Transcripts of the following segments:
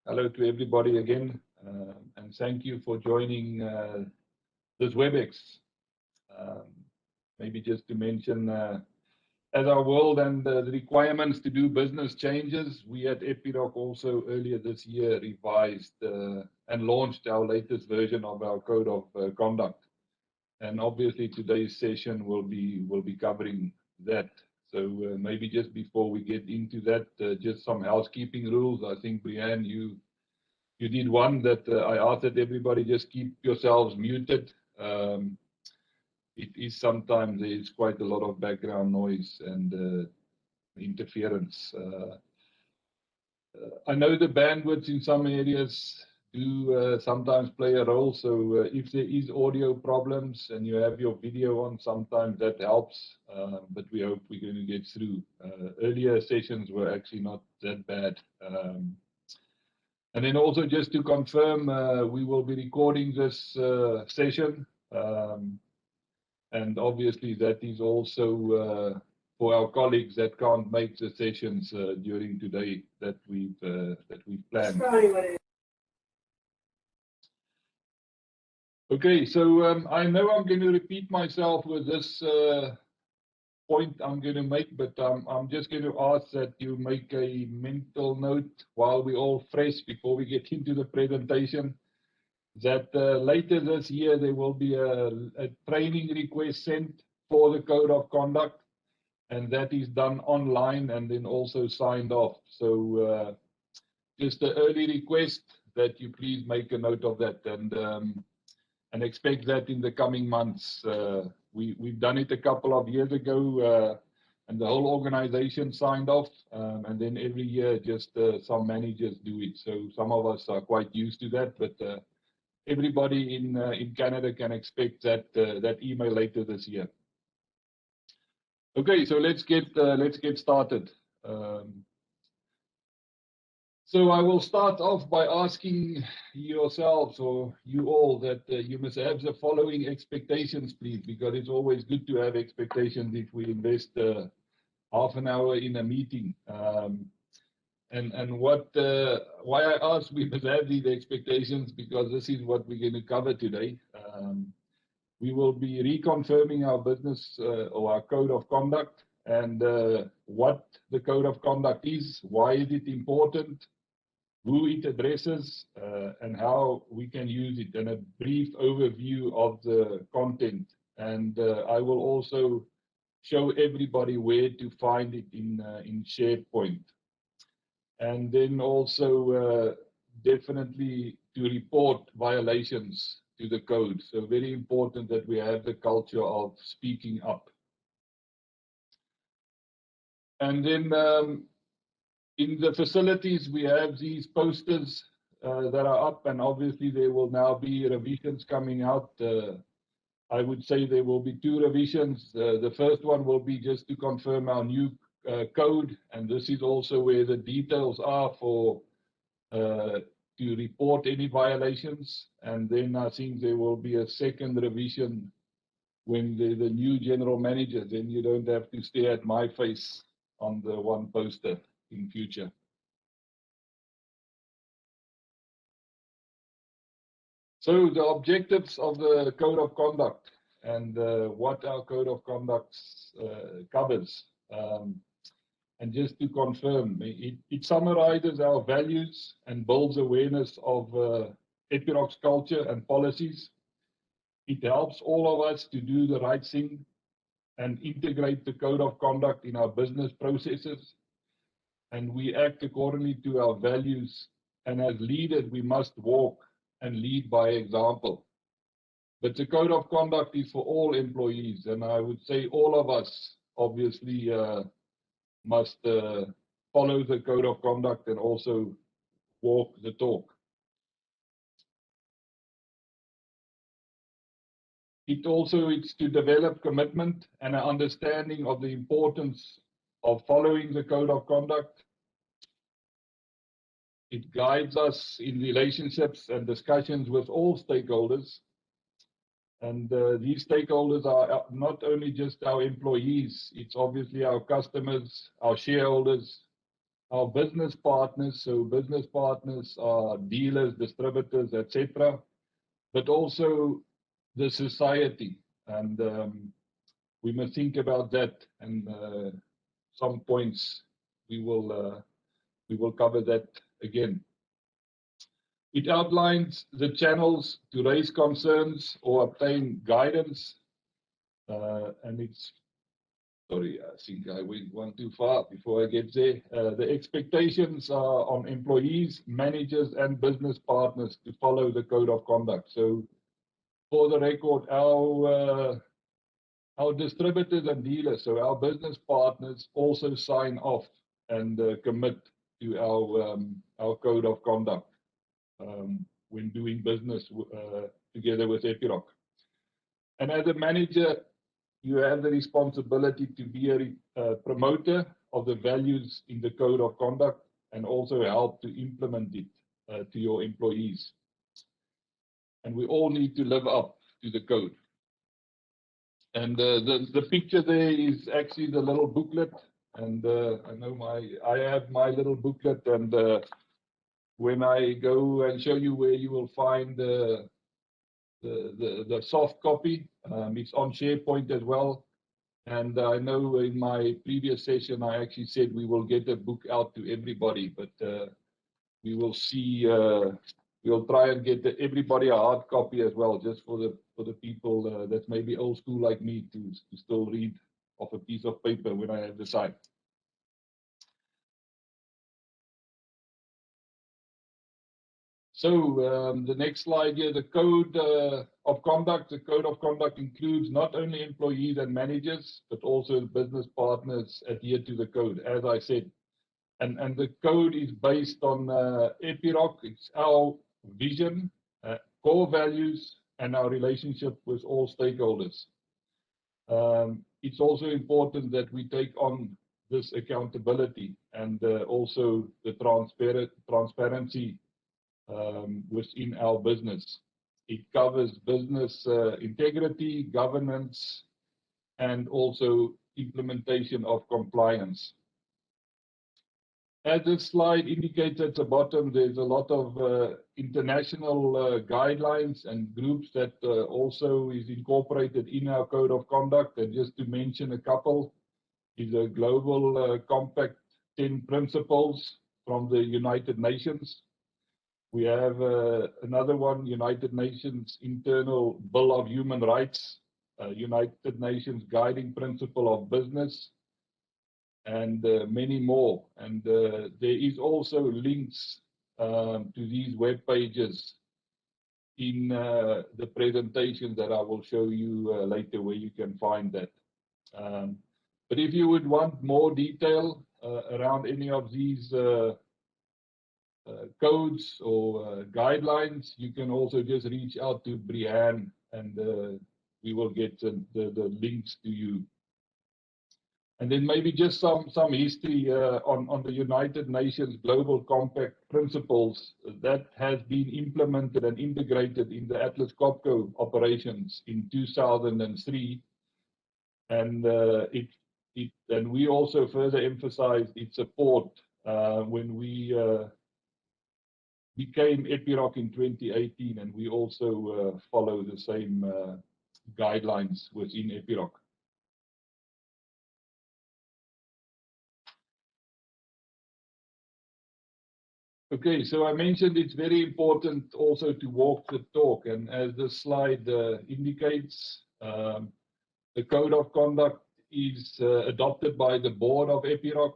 Hello to everybody again, and thank you for joining this WebEx. Um, Maybe just to mention, as our world and the requirements to do business changes, we at Epiroc also earlier this year revised and launched our latest version of our code of conduct. And obviously today's session will be covering that. So maybe just before we get into that, just some housekeeping rules. I think Brianne, you did one that I asked that everybody just keep yourselves muted. It is sometimes there's quite a lot of background noise and interference. I know the bandwidth in some areas do sometimes play a role. So if there is audio problems and you have your video on, sometimes that helps. But we hope we're going to get through. Earlier sessions were actually not that bad. And then also just to confirm, we will be recording this session. And obviously that is also for our colleagues that can't make the sessions during today that we've planned. Okay, so I know I'm going to repeat myself with this point I'm going to make, but I'm just going to ask that you make a mental note while we're all fresh before we get into the presentation, that later this year there will be a training request sent for the code of conduct, and that is done online and then also signed off. So just an early request that you please make a note of that and expect that in the coming months. We've done it a couple of years ago, and the whole organization signed off, and then every year just some managers do it. So some of us are quite used to that, but everybody in Canada can expect that email later this year. Okay, so let's get started. So I will start off by asking yourselves, or you all, that you must have the following expectations, please, because it's always good to have expectations if we invest half an hour in a meeting. And why I ask we must have these expectations, because this is what we're going to cover today. We will be reconfirming our business or our code of conduct, and what the code of conduct is, why is it important, who it addresses, and how we can use it, and a brief overview of the content. And I will also show everybody where to find it in SharePoint. And then also definitely to report violations to the code. So very important that we have the culture of speaking up. And then in the facilities, we have these posters that are up, and obviously there will now be revisions coming out. I would say there will be 2 revisions. The first one will be just to confirm our new code, and this is also where the details are for to report any violations. And then I think there will be a second revision when the new general manager, then you don't have to stare at my face on the one poster in future. So the objectives of the code of conduct and what our code of conduct covers. And just to confirm, it summarizes our values and builds awareness of Epiroc's culture and policies. It helps all of us to do the right thing and integrate the code of conduct in our business processes. And we act accordingly to our values. And as leaders, we must walk and lead by example. But the code of conduct is for all employees. And I would say all of us, obviously, must follow the code of conduct and also walk the talk. It's to develop commitment and an understanding of the importance of following the code of conduct. It guides us in relationships and discussions with all stakeholders. And these stakeholders are not only just our employees, it's obviously our customers, our shareholders, our business partners. So business partners are dealers, distributors, etc., but also the society. And we must think about that. And some points we will cover that again. It outlines the channels to raise concerns or obtain guidance. And it's, sorry, I think I went one too far before I get there. The expectations are on employees, managers, and business partners to follow the code of conduct. So for the record, our distributors and dealers, so our business partners, also sign off and commit to our code of conduct when doing business together with Epiroc. And as a manager, you have the responsibility to be a promoter of the values in the code of conduct and also help to implement it to your employees. And we all need to live up to the code. And the picture there is actually the little booklet. And I know I have my little booklet. And when I go and show you where you will find the soft copy, it's on SharePoint as well. And I know in my previous session, I actually said we will get a book out to everybody, but we will see. We'll try and get everybody a hard copy as well, just for the people that may be old school like me to still read off a piece of paper when I have the time. So the next slide here, the code of conduct. The code of conduct includes not only employees and managers, but also business partners adhere to the code, as I said. And the code is based on Epiroc. It's our vision, core values, and our relationship with all stakeholders. It's also important that we take on this accountability and also the transparency within our business. It covers business integrity, governance, and also implementation of compliance. As this slide indicates at the bottom, there's a lot of international guidelines and groups that also is incorporated in our code of conduct. And just to mention a couple, is a Global Compact 10 Principles from the United Nations. We have another one, United Nations Internal Bill of Human Rights, United Nations Guiding Principle of Business, and many more. And there is also links to these web pages in the presentation that I will show you later, where you can find that. But if you would want more detail around any of these codes or guidelines, you can also just reach out to Brianne, and we will get the links to you. And then maybe just some history on the United Nations Global Compact Principles that has been implemented and integrated in the Atlas Copco operations in 2003. And and we also further emphasized its support when we became Epiroc in 2018, and we also follow the same guidelines within Epiroc. Okay, so I mentioned it's very important also to walk the talk, and as the slide indicates, the code of conduct is adopted by the board of Epiroc.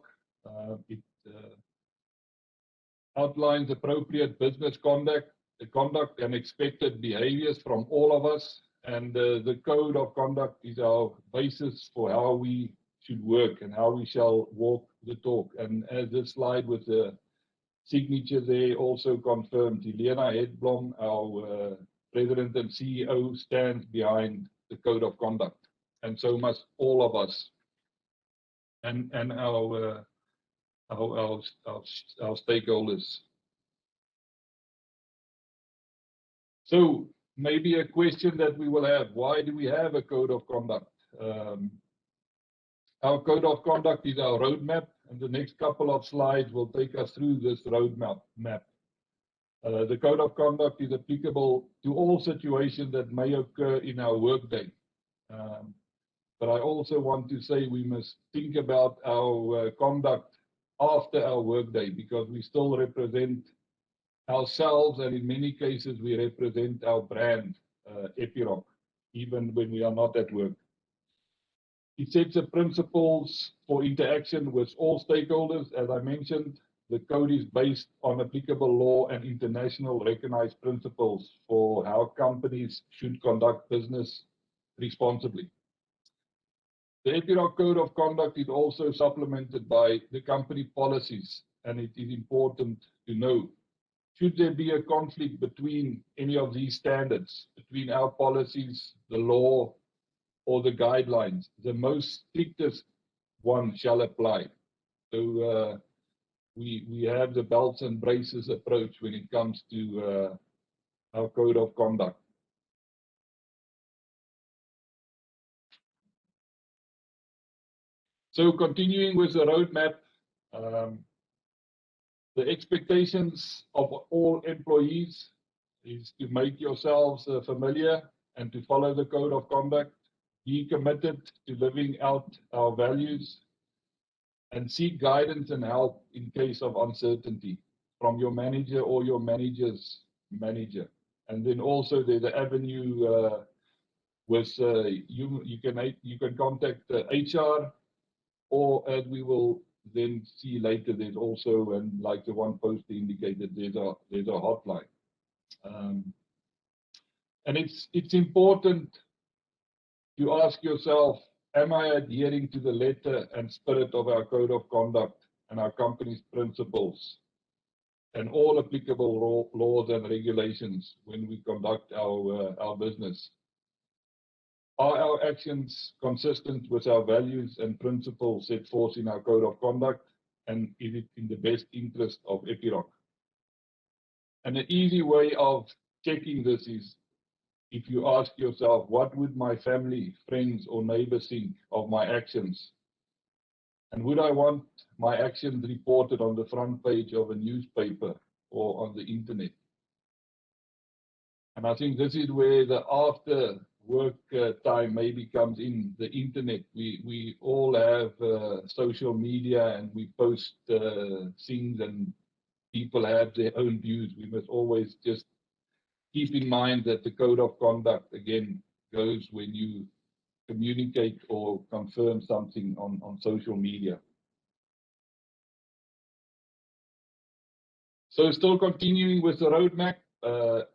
It outlines appropriate business conduct and expected behaviors from all of us, and the code of conduct is our basis for how we should work and how we shall walk the talk. And as this slide with the signature there also confirmed, Helena Hedblom, our President and CEO, stands behind the code of conduct, and so must all of us and our stakeholders. So maybe a question that we will have: why do we have a code of conduct? Our code of conduct is our roadmap and the next couple of slides will take us through this roadmap. The code of conduct is applicable to all situations that may occur in our workday. But I also want to say we must think about our conduct after our workday, because we still represent ourselves, and in many cases we represent our brand, Epiroc, even when we are not at work. It sets the principles for interaction with all stakeholders. As I mentioned, the code is based on applicable law and international recognized principles for how companies should conduct business responsibly. The Epiroc Code of Conduct is also supplemented by the company policies, and it is important to know, should there be a conflict between any of these standards, between our policies, the law, or the guidelines, the most strictest one shall apply. So we have the belts and braces approach when it comes to our Code of Conduct. So continuing with the roadmap, the expectations of all employees is to make yourselves familiar and to follow the Code of Conduct, be committed to living out our values, and seek guidance and help in case of uncertainty from your manager or your manager's manager. And then also there's the avenue with you can contact HR, or as we will then see later, there's also, and like the one poster indicated, there's a hotline. And it's important to ask yourself, am I adhering to the letter and spirit of our Code of Conduct and our company's principles and all applicable laws and regulations when we conduct our business? Are our actions consistent with our values and principles set forth in our Code of Conduct, and is it in the best interest of Epiroc? And an easy way of checking this is if you ask yourself, what would my family, friends, or neighbors think of my actions? And would I want my actions reported on the front page of a newspaper or on the internet? And I think this is where the after work time maybe comes in, the internet. We all have social media, and we post things, and people have their own views. We must always just keep in mind that the Code of Conduct, again, goes when you communicate or confirm something on social media. So still continuing with the roadmap,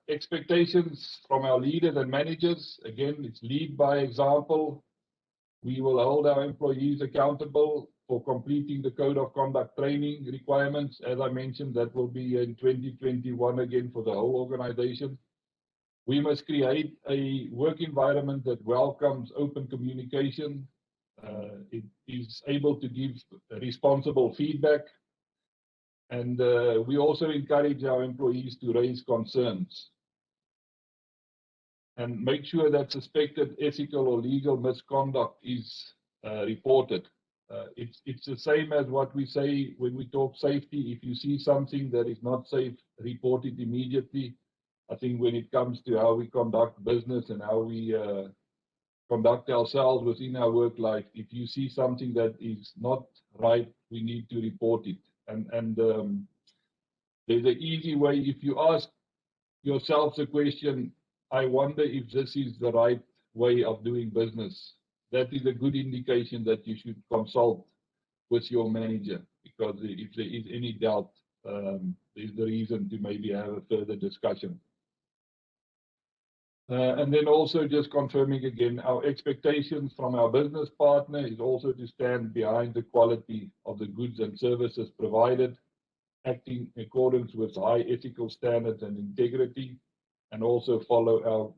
expectations from our leaders and managers. Again, it's lead by example. We will hold our employees accountable for completing the Code of Conduct training requirements. As I mentioned, that will be in 2021 again for the whole organization. We must create a work environment that welcomes open communication. It is able to give responsible feedback. And we also encourage our employees to raise concerns and make sure that suspected ethical or legal misconduct is reported. It's the same as what we say when we talk safety. If you see something that is not safe, report it immediately. I think when it comes to how we conduct business and how we conduct ourselves within our work life, if you see something that is not right, we need to report it. And there's an easy way. If you ask yourself the question, I wonder if this is the right way of doing business, that is a good indication that you should consult with your manager, because if there is any doubt, there's the reason to maybe have a further discussion. And then also just confirming again, our expectations from our business partner is also to stand behind the quality of the goods and services provided, acting in accordance with high ethical standards and integrity, and also follow our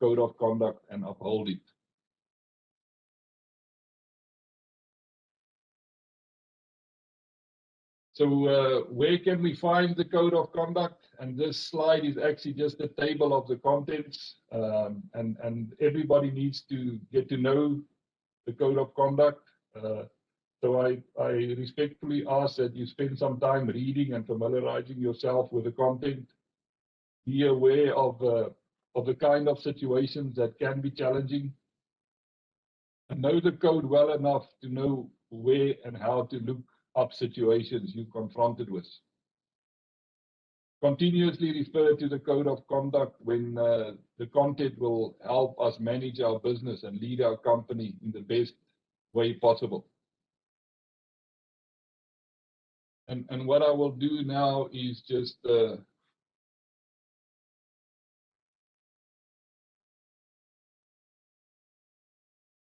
Code of Conduct and uphold it. So where can we find the Code of Conduct? And this slide is actually just a table of the contents, and everybody needs to get to know the Code of Conduct. So I respectfully ask that you spend some time reading and familiarizing yourself with the content. Be aware of the kind of situations that can be challenging, and know the code well enough to know where and how to look up situations you're confronted with. Continuously refer to the code of conduct when the content will help us manage our business and lead our company in the best way possible. And what I will do now is just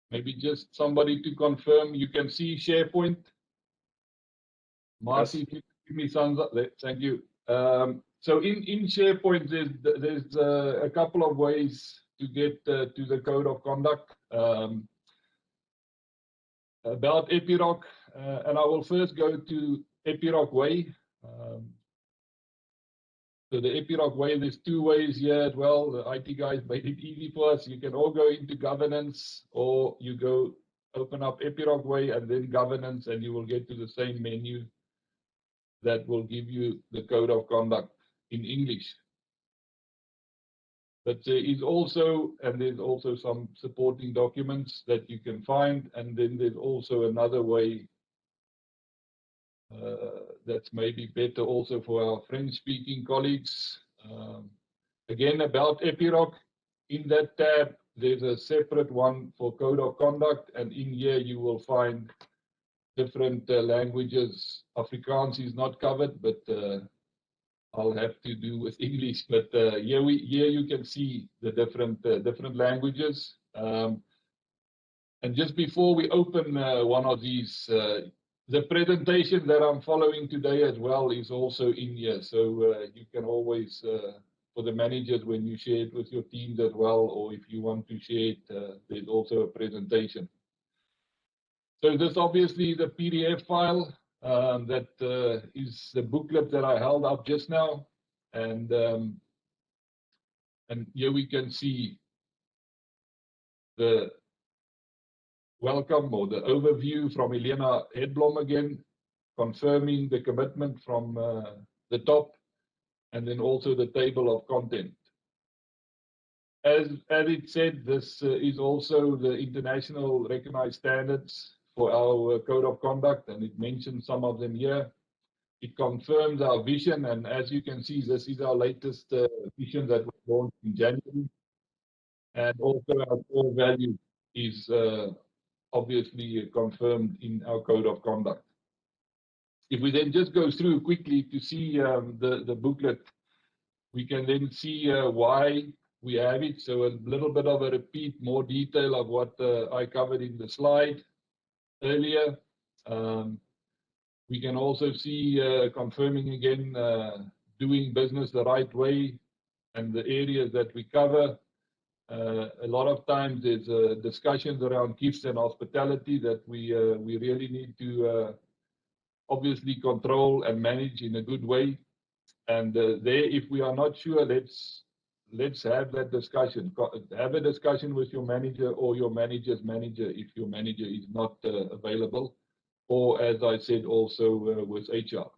maybe just somebody to confirm. You can see SharePoint. Marcy, yes. If you give me thumbs up there, thank you. So in SharePoint, there's a couple of ways to get to the code of conduct. About Epiroc, and I will first go to Epiroc way. So the Epiroc way, there's two ways here as well. The IT guys made it easy for us. You can all go into governance, or you go open up Epiroc way and then governance, and you will get to the same menu that will give you the code of conduct in English. But there is also, and there's also some supporting documents that you can find, and then there's also another way that's maybe better also for our French-speaking colleagues. Again, about Epiroc, in that tab, there's a separate one for code of conduct, and in here you will find different languages. Afrikaans is not covered, but I'll have to do with English. But here you can see the different languages. And just before we open one of these, the presentation that I'm following today as well is also in here. So you can always, for the managers, when you share it with your teams as well, or if you want to share it, there's also a presentation. So this obviously the PDF file that is the booklet that I held up just now. And here we can see the welcome or the overview from Elena Hedblom again, confirming the commitment from the top, and then also the table of content. As it said, this is also the international recognized standards for our code of conduct, and it mentions some of them here. It confirms our vision, and as you can see, this is our latest vision that was launched in January. And also our core value is obviously confirmed in our code of conduct. If we then just go through quickly to see the booklet, we can then see why we have it. So a little bit of a repeat, more detail of what I covered in the slide earlier. We can also see confirming again doing business the right way and the areas that we cover. A lot of times there's discussions around gifts and hospitality that we really need to obviously control and manage in a good way. And there, if we are not sure, let's have that discussion. Have a discussion with your manager or your manager's manager if your manager is not available, or as I said, also with HR.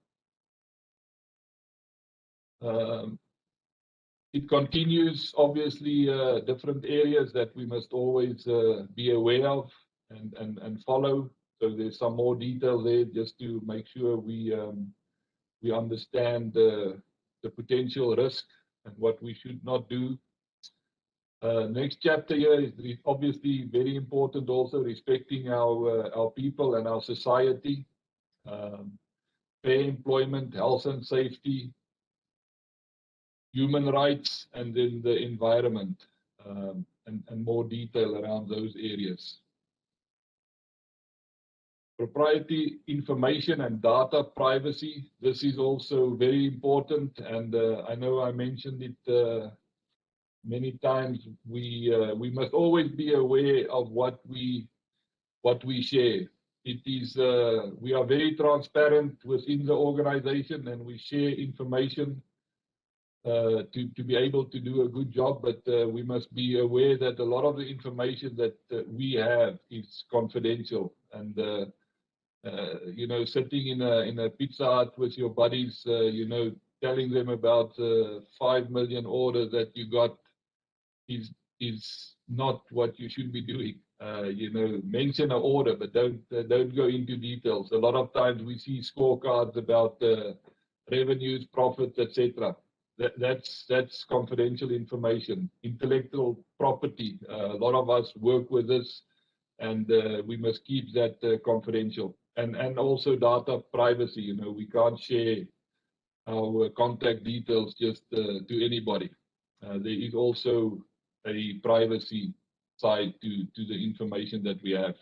It continues, obviously, different areas that we must always be aware of and follow. So there's some more detail there just to make sure we understand the potential risk and what we should not do. Next chapter here is obviously very important, also respecting our people and our society, fair employment, health and safety, human rights, and then the environment, and more detail around those areas. Proprietary information and data privacy. This is also very important, and I know I mentioned it many times. We must always be aware of what we share. It is we are very transparent within the organization, and we share information to be able to do a good job, but we must be aware that a lot of the information that we have is confidential, and you know, sitting in a Pizza Hut with your buddies, you know, telling them about 5 million orders that you got is not what you should be doing. You know, mention an order, but don't go into details. A lot of times we see scorecards about revenues, profits, etc. That's confidential information. Intellectual property. A lot of us work with this, and we must keep that confidential. And also data privacy. You know, we can't share our contact details just to anybody. There is also a privacy side to the information that we have.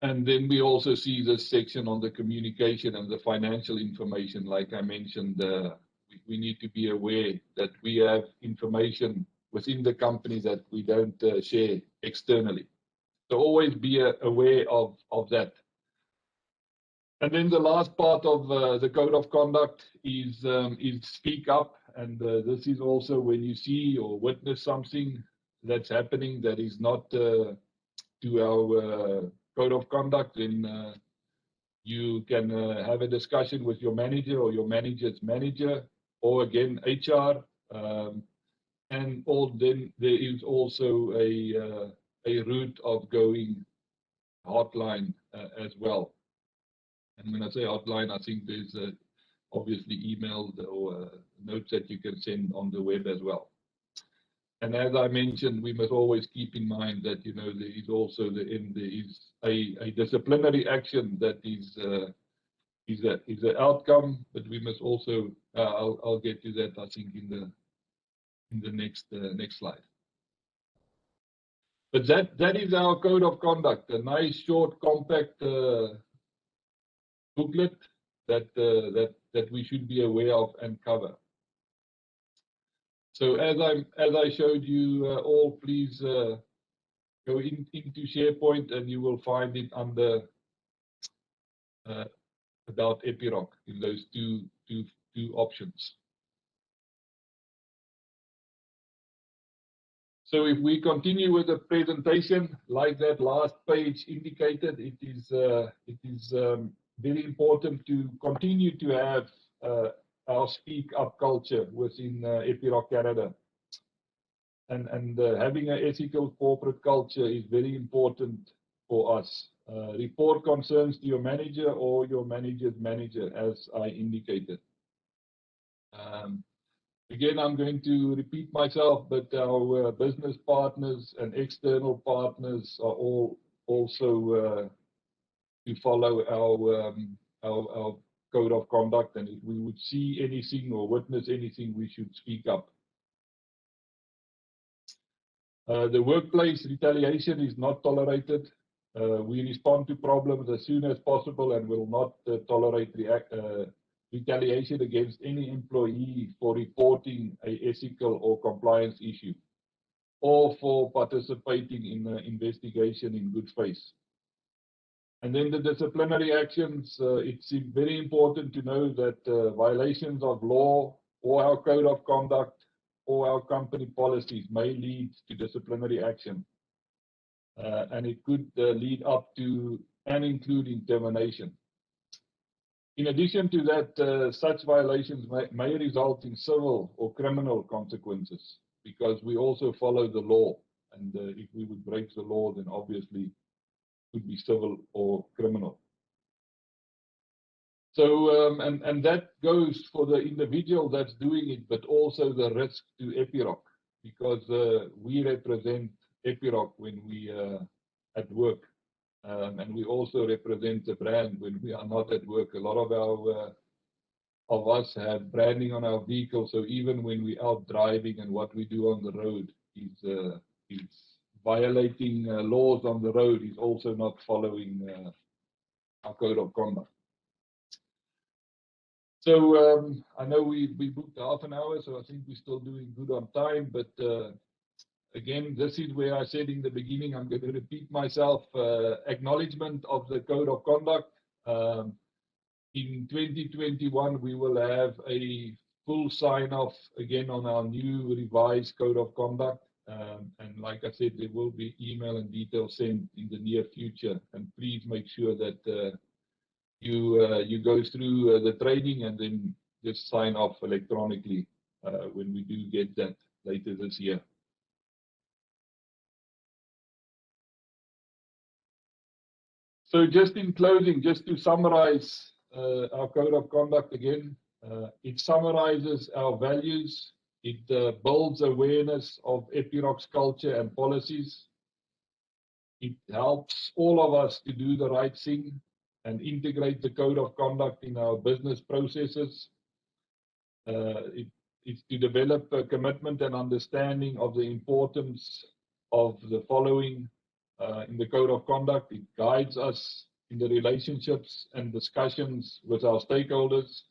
And then we also see this section on the communication and the financial information. Like I mentioned, we need to be aware that we have information within the company that we don't share externally. So always be aware of that. And then the last part of the code of conduct is speak up. And this is also when you see or witness something that's happening that is not to our code of conduct, then you can have a discussion with your manager or your manager's manager, or again HR. And then there is also a route of going hotline as well. And when I say hotline, I think there's obviously email or notes that you can send on the web as well. And as I mentioned, we must always keep in mind that, you know, there is also there is a disciplinary action that is an outcome, but we must also I'll get to that, I think, in the next slide. But that is our code of conduct, a nice, short, compact booklet that we should be aware of and cover. So as I showed you all, please go into SharePoint and you will find it under about Epiroc in those two options. So if we continue with the presentation, like that last page indicated, it is very important to continue to have our speak up culture within Epiroc Canada. And having an ethical corporate culture is very important for us. Report concerns to your manager or your manager's manager, as I indicated. Again, I'm going to repeat myself, but our business partners and external partners are all also to follow our code of conduct. And if we would see anything or witness anything, we should speak up. The workplace retaliation is not tolerated. We respond to problems as soon as possible and will not tolerate retaliation against any employee for reporting an ethical or compliance issue or for participating in an investigation in good faith. And then the disciplinary actions, it's very important to know that violations of law or our code of conduct or our company policies may lead to disciplinary action. And it could lead up to and including termination. In addition to that, such violations may result in civil or criminal consequences because we also follow the law. And if we would break the law, then obviously it could be civil or criminal. So, and that goes for the individual that's doing it, but also the risk to Epiroc, because we represent Epiroc when we at work. And we also represent the brand when we are not at work. A lot of us have branding on our vehicle, so even when we're out driving and what we do on the road is violating laws on the road, is also not following our code of conduct. So I know we booked half an hour, so I think we're still doing good on time, but again, this is where I said in the beginning, I'm going to repeat myself, acknowledgement of the code of conduct. In 2021, we will have a full sign-off again on our new revised code of conduct. And like I said, there will be email and details sent in the near future. And please make sure that you go through the training and then just sign off electronically when we do get that later this year. So just in closing, just to summarize our code of conduct again, it summarizes our values. It builds awareness of Epiroc's culture and policies. It helps all of us to do the right thing and integrate the code of conduct in our business processes. It's to develop a commitment and understanding of the importance of the following in the code of conduct. It guides us in the relationships and discussions with our stakeholders.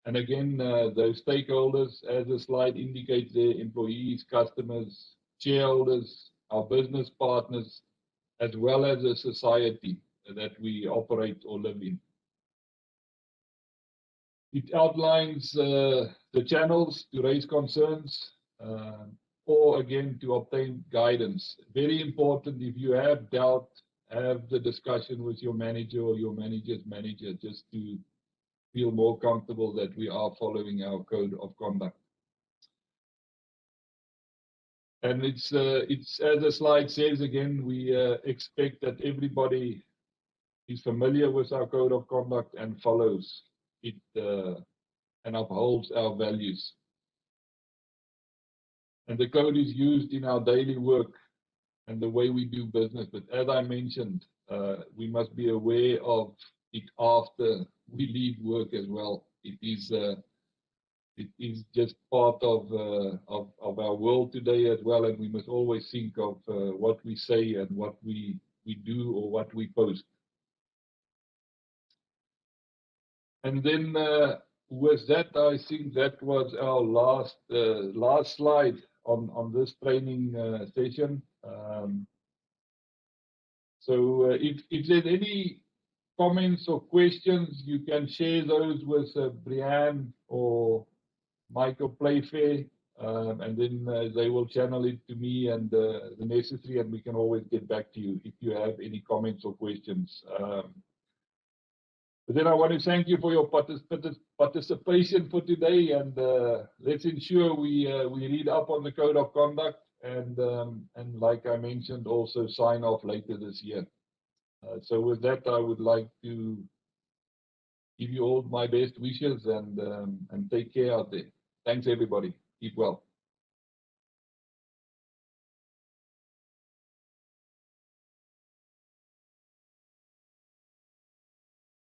And again, those stakeholders, as the slide indicates, their employees, customers, shareholders, our business partners, as well as a society that we operate or live in. It outlines the channels to raise concerns or again to obtain guidance. Very important, if you have doubt, have the discussion with your manager or your manager's manager just to feel more comfortable that we are following our code of conduct. And it's as the slide says again, we expect that everybody is familiar with our code of conduct and follows it and upholds our values. And the code is used in our daily work and the way we do business. But as I mentioned, we must be aware of it after we leave work as well. It is just part of our world today as well, and we must always think of what we say and what we do or what we post. And then with that, I think that was our last slide on this training session. So if there's any comments or questions, you can share those with Brian or Michael Playfair, and then they will channel it to me and the necessary, and we can always get back to you if you have any comments or questions. But then I want to thank you for your participation for today, and let's ensure we read up on the code of conduct, and like I mentioned, also sign off later this year. So with that, I would like to give you all my best wishes and take care out there. Thanks, everybody. Keep well.